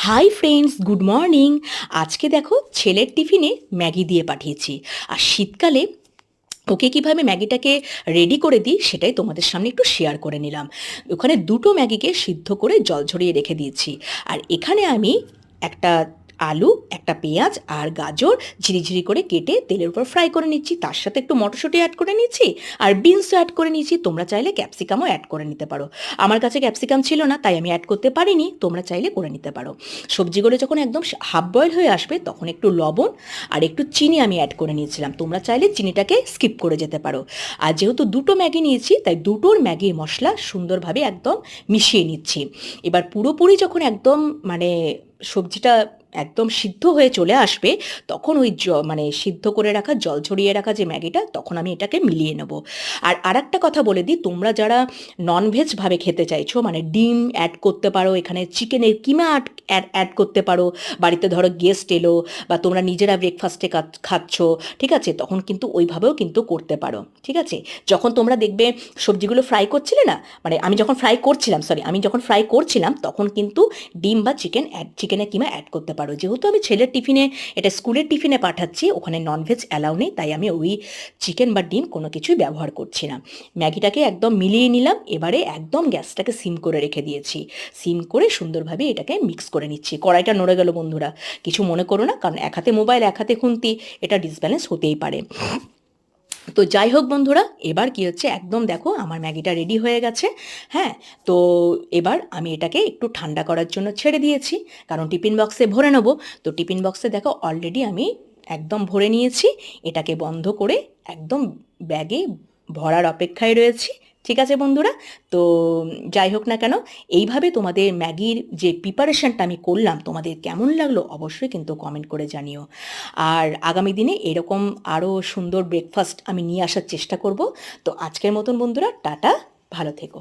Hi friends, good morning. আজকে দেখো ছেলের টিফিনে ম্যাগি দিয়ে পাঠিয়েছি। আর শীতকালে ওকে কীভাবে ম্যাগিটাকে রেডি করে দিই সেটাই তোমাদের সামনে একটু শেয়ার করে নিলাম। ওখানে দুটো ম্যাগিকে সিদ্ধ করে জল ঝরিয়ে রেখে দিয়েছি। আর এখানে আমি একটা আলু, একটা পেঁয়াজ আর গাজর ঝিরিঝিরি করে কেটে তেলের উপর ফ্রাই করে নিচ্ছি। তার সাথে একটু মটরশুঁটি অ্যাড করে নিচ্ছি আর বিনসও অ্যাড করে নিচ্ছি। তোমরা চাইলে ক্যাপসিকামও অ্যাড করে নিতে পারো। আমার কাছে ক্যাপসিকাম ছিল না তাই আমি অ্যাড করতে পারিনি, তোমরা চাইলে করে নিতে পারো। সবজিগুলো যখন একদম হাফ বয়েল হয়ে আসবে তখন একটু লবণ আর একটু চিনি আমি অ্যাড করে নিয়েছিলাম। তোমরা চাইলে চিনিটাকে স্কিপ করে যেতে পারো। আর যেহেতু দুটো ম্যাগি নিয়েছি তাই দুটোর ম্যাগি মশলা সুন্দরভাবে একদম মিশিয়ে নিচ্ছি। এবার পুরোপুরি যখন একদম মানে সবজিটা একদম সিদ্ধ হয়ে চলে আসবে তখন ওই মানে সিদ্ধ করে রাখা জল ঝরিয়ে রাখা যে ম্যাগিটা তখন আমি এটাকে মিলিয়ে নেব। আর আরেকটা কথা বলে দিই, তোমরা যারা ননভেজভাবে খেতে চাইছো মানে ডিম অ্যাড করতে পারো, এখানে চিকেনের কিমা অ্যাড করতে পারো। বাড়িতে ধরো গেস্ট এলো বা তোমরা নিজেরা ব্রেকফাস্টে খাচ্ছ, ঠিক আছে, তখন কিন্তু ওইভাবেও কিন্তু করতে পারো। ঠিক আছে, যখন তোমরা দেখবে সবজিগুলো ফ্রাই করছিলে না, মানে আমি যখন ফ্রাই করছিলাম তখন কিন্তু ডিম বা চিকেনের কিমা অ্যাড করতে পারো। যেহেতু আমি ছেলের টিফিনে, এটা স্কুলের টিফিনে পাঠাচ্ছি, ওখানে ননভেজ অ্যালাউ নেই, তাই আমি ওই চিকেন বা ডিম কোনো কিছুই ব্যবহার করছি না। ম্যাগিটাকে একদম মিলিয়ে নিলাম। এবারে একদম গ্যাসটাকে সিম করে রেখে দিয়েছি। সিম করে সুন্দরভাবে এটাকে মিক্স করে নিচ্ছি। কড়াইটা নড়ে গেল বন্ধুরা, কিছু মনে করো না, কারণ এক হাতে মোবাইল এক হাতে খুন্তি, এটা ডিসব্যালেন্স হতেই পারে। তো যাই হোক বন্ধুরা, এবার কি হচ্ছে, একদম দেখো আমার ম্যাগিটা রেডি হয়ে গেছে। হ্যাঁ, তো এবার আমি এটাকে একটু ঠান্ডা করার জন্য ছেড়ে দিয়েছি, কারণ টিফিন বক্সে ভরে নেবো। তো টিফিন বক্সে দেখো অলরেডি আমি একদম ভরে নিয়েছি। এটাকে বন্ধ করে একদম ব্যাগে ভরার অপেক্ষায় রয়েছি। ঠিক আছে বন্ধুরা, তো যাই হোক না কেন, এইভাবে তোমাদের ম্যাগির যে প্রিপারেশনটা আমি করলাম তোমাদের কেমন লাগলো অবশ্যই কিন্তু কমেন্ট করে জানিও। আর আগামী দিনে এরকম আরও সুন্দর ব্রেকফাস্ট আমি নিয়ে আসার চেষ্টা করব। তো আজকের মতন বন্ধুরা টাটা, ভালো থেকো।